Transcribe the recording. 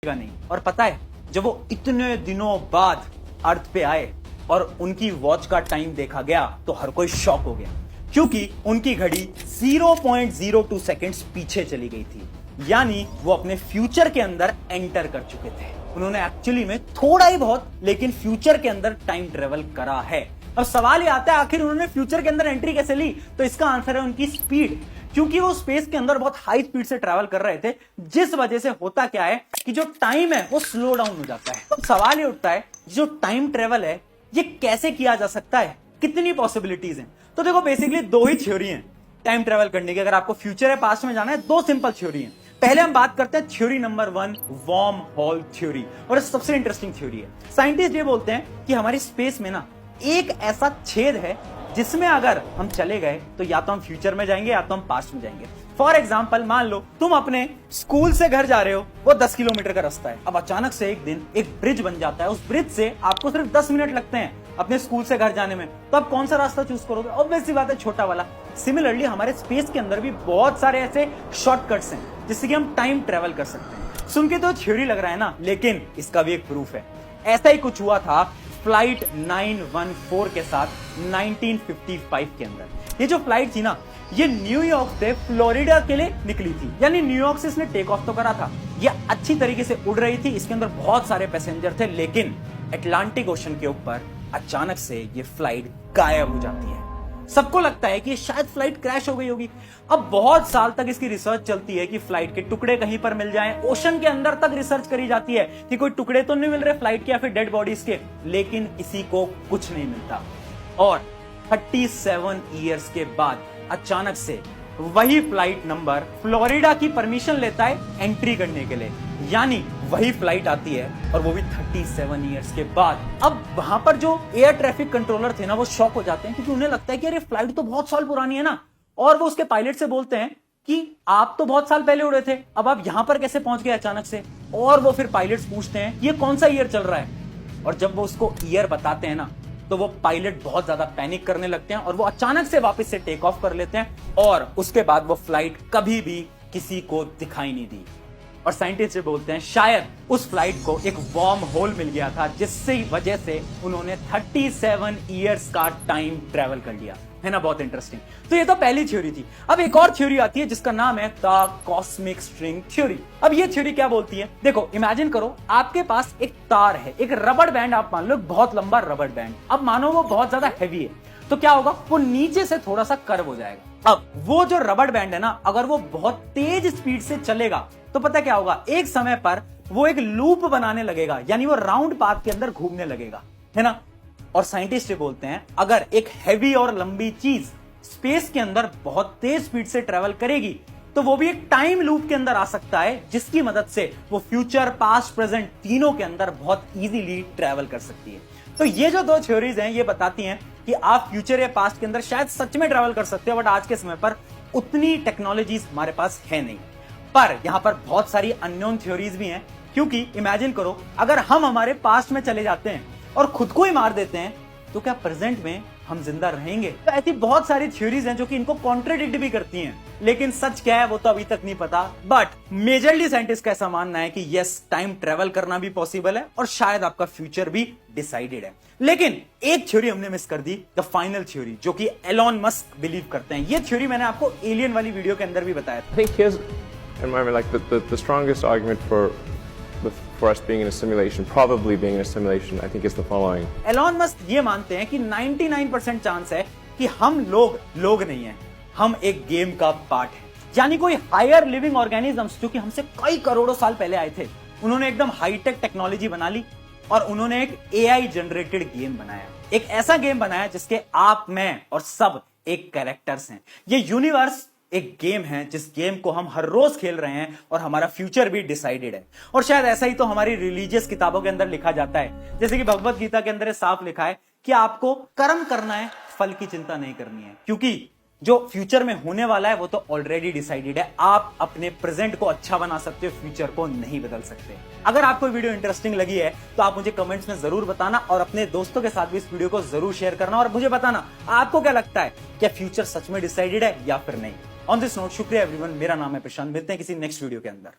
नहीं। और पता है, जब वो इतने दिनों बाद अर्थ पे आए और उनकी वॉच का टाइम देखा गया तो हर कोई शॉक हो गया, क्योंकि उनकी घड़ी 0.02 सेकंड्स पीछे चली गई थी। यानी वो अपने फ्यूचर के अंदर एंटर कर चुके थे। उन्होंने एक्चुअली में थोड़ा ही बहुत लेकिन फ्यूचर के अंदर टाइम ट्रेवल करा है। अब सवाल ये आता है, आखिर उन्होंने फ्यूचर के अंदर एंट्री कैसे ली? तो इसका आंसर है उनकी स्पीड, क्योंकि वो स्पेस के अंदर बहुत हाई स्पीड से ट्रैवल कर रहे थे, जिस वजह से होता क्या है कि जो टाइम है वो स्लो डाउन हो जाता है। तो सवाल ये उठता है, जो टाइम ट्रेवल है ये कैसे किया जा सकता है, कितनी पॉसिबिलिटीज हैं? तो देखो, बेसिकली दो ही थ्योरी हैं टाइम ट्रेवल करने की। अगर आपको फ्यूचर या पास्ट में जाना है, दो सिंपल थ्योरी हैं। पहले हम बात करते हैं theory number 1, worm hole theory, और सबसे इंटरेस्टिंग थ्योरी है। साइंटिस्ट ये बोलते हैं कि हमारी स्पेस में ना एक ऐसा छेद है जिसमें अगर हम चले गए तो या तो हम फ्यूचर में जाएंगे या तो हम पास्ट में जाएंगे। फॉर एग्जाम्पल, मान लो तुम अपने स्कूल से घर जा रहे हो, वो 10 किलोमीटर का रास्ता है। अब अचानक से एक दिन एक ब्रिज बन जाता है, उस ब्रिज से आपको सिर्फ 10 मिनट लगते हैं अपने स्कूल से घर जाने में। तो आप कौन सा रास्ता चूज करोगे? ऑब्वियस सी बात है, छोटा वाला। सिमिलरली हमारे स्पेस के अंदर भी बहुत सारे ऐसे शॉर्टकट्स हैं जिससे कि हम टाइम ट्रेवल कर सकते हैं। सुन के तो थ्योरी लग रहा है ना, लेकिन इसका भी एक प्रूफ है। ऐसा ही कुछ हुआ था फ्लाइट 914 के साथ 1955 के अंदर। ये जो फ्लाइट थी ना, ये न्यूयॉर्क से फ्लोरिडा के लिए निकली थी। यानी न्यूयॉर्क से इसने टेक ऑफ तो करा था, ये अच्छी तरीके से उड़ रही थी, इसके अंदर बहुत सारे पैसेंजर थे, लेकिन अटलांटिक ओशन के ऊपर अचानक से ये फ्लाइट गायब हो जाती है। सबको लगता है कि शायद फ्लाइट क्रैश हो गई होगी। अब बहुत साल तक इसकी रिसर्च चलती है कि फ्लाइट के टुकड़े कहीं पर मिल जाएं। ओशन के अंदर तक रिसर्च करी जाती है कि कोई टुकड़े तो नहीं मिल रहे फ्लाइट के या फिर डेड बॉडीज के, लेकिन किसी को कुछ नहीं मिलता। और 37 ईयर्स के बाद अचानक से वही फ्लाइट नंबर फ्लोरिडा की परमिशन लेता है एंट्री करने के लिए। यानी वही फ्लाइट आती है, और वो भी 37 ईयर्स के बाद। अब वहां पर जो एयर ट्रैफिक कंट्रोलर थे ना, वो शॉक हो जाते हैं, क्योंकि उन्हें लगता है कि अरे फ्लाइट तो बहुत साल पुरानी है ना। और वो उसके पायलट से बोलते हैं कि आप तो बहुत साल पहले उड़े थे, अब आप यहां पर कैसे पहुंच गए अचानक से? और वो फिर पायलट्स पूछते हैं ये कौन सा ईयर चल रहा है? और जब वो उसको ईयर बताते हैं ना, तो वो पायलट बहुत ज्यादा पैनिक करने लगते हैं और वो अचानक से वापस से टेक ऑफ कर लेते हैं। और उसके बाद वो फ्लाइट कभी भी किसी को दिखाई नहीं दी। और साइंटिस्ट ये बोलते हैं शायद उस फ्लाइट को एक वर्म होल मिल गया था, जिससे वजह से उन्होंने 37 ईयर्स का टाइम ट्रेवल कर लिया। है ना, बहुत इंटरेस्टिंग। तो ये तो पहली थ्योरी थी। अब एक और थ्योरी आती है जिसका नाम है द कॉस्मिक स्ट्रिंग थ्योरी। अब ये थ्योरी क्या बोलती है? देखो, इमेजिन करो आपके पास एक तार है, एक रबड़ बैंड आप मान लो, बहुत लंबा रबड़ बैंड। अब मानो वो बहुत ज्यादा हैवी है, तो क्या होगा? वो नीचे से थोड़ा सा कर्व हो जाएगा। अब वो जो रबड़ बैंड है ना, अगर वो बहुत तेज स्पीड से चलेगा तो पता क्या होगा? एक समय पर वो एक लूप बनाने लगेगा, यानी वो राउंड पाथ के अंदर घूमने लगेगा, है ना। और साइंटिस्ट ये बोलते हैं अगर एक हैवी और लंबी चीज स्पेस के अंदर बहुत तेज स्पीड से ट्रेवल करेगी तो वो भी एक टाइम लूप के अंदर आ सकता है, जिसकी मदद से वो फ्यूचर, पास्ट, प्रेजेंट तीनों के अंदर बहुत इजीली ट्रेवल कर सकती है। तो ये जो दो थ्योरीज हैं, ये बताती हैं कि आप फ्यूचर या पास्ट के अंदर शायद सच में ट्रेवल कर सकते हो, बट आज के समय पर उतनी टेक्नोलॉजीज हमारे पास है नहीं। पर यहां पर बहुत सारी अननोन थ्योरीज भी हैं, क्योंकि इमेजिन करो अगर हम हमारे पास्ट में चले जाते हैं और खुद को ही मार देते हैं, तो क्या प्रेजेंट में हम जिंदा रहेंगे? तो ऐसी बहुत सारी थ्योरीज हैं जो कि इनको कॉन्ट्रडिक्ट भी करती हैं, लेकिन सच क्या है वो तो अभी तक नहीं पता। बट मेजरली साइंटिस्ट का ऐसा मानना है कि यस, टाइम ट्रेवल करना भी पॉसिबल है और शायद आपका फ्यूचर भी डिसाइडेड है। लेकिन एक थ्योरी हमने मिस कर दी, द फाइनल थ्योरी, जो कि एलॉन मस्क बिलीव करते हैं। ये थ्योरी मैंने आपको एलियन वाली वीडियो के अंदर भी बताया था। I think his, in my mind, like the strongest argument for us being in a simulation, probably being in a simulation, I think is the following. Elon Musk ये मानते हैं कि 99% चांस है कि हम लोग नहीं हैं, हम एक गेम का पार्ट है। यानी कोई हायर लिविंग ऑर्गेनिजम्स जो कि हमसे कई करोड़ों साल पहले आए थे, उन्होंने एकदम हाईटेक टेक्नोलॉजी बना ली और उन्होंने एक एआई जनरेटेड गेम बनाया। एक ऐसा गेम बनाया जिसके आप, मैं और सब एक कैरेक्टर्स हैं। ये यूनिवर्स एक गेम है जिस गेम को हम हर रोज खेल रहे हैं और हमारा फ्यूचर भी डिसाइडेड है। और शायद ऐसा ही तो हमारी रिलीजियस किताबों के अंदर लिखा जाता है, जैसे कि भगवत गीता के अंदर साफ लिखा है कि आपको कर्म करना है, फल की चिंता नहीं करनी है, क्योंकि जो फ्यूचर में होने वाला है वो तो ऑलरेडी डिसाइडेड है। आप अपने प्रेजेंट को अच्छा बना सकते हो, फ्यूचर को नहीं बदल सकते। अगर आपको वीडियो इंटरेस्टिंग लगी है तो आप मुझे कमेंट्स में जरूर बताना और अपने दोस्तों के साथ भी इस वीडियो को जरूर शेयर करना और मुझे बताना आपको क्या लगता है, क्या फ्यूचर सच में डिसाइडेड है या फिर नहीं। ऑन दिस नोट, शुक्रिया एवरीवन। मेरा नाम है प्रशांत, मिलते हैं किसी नेक्स्ट वीडियो के अंदर।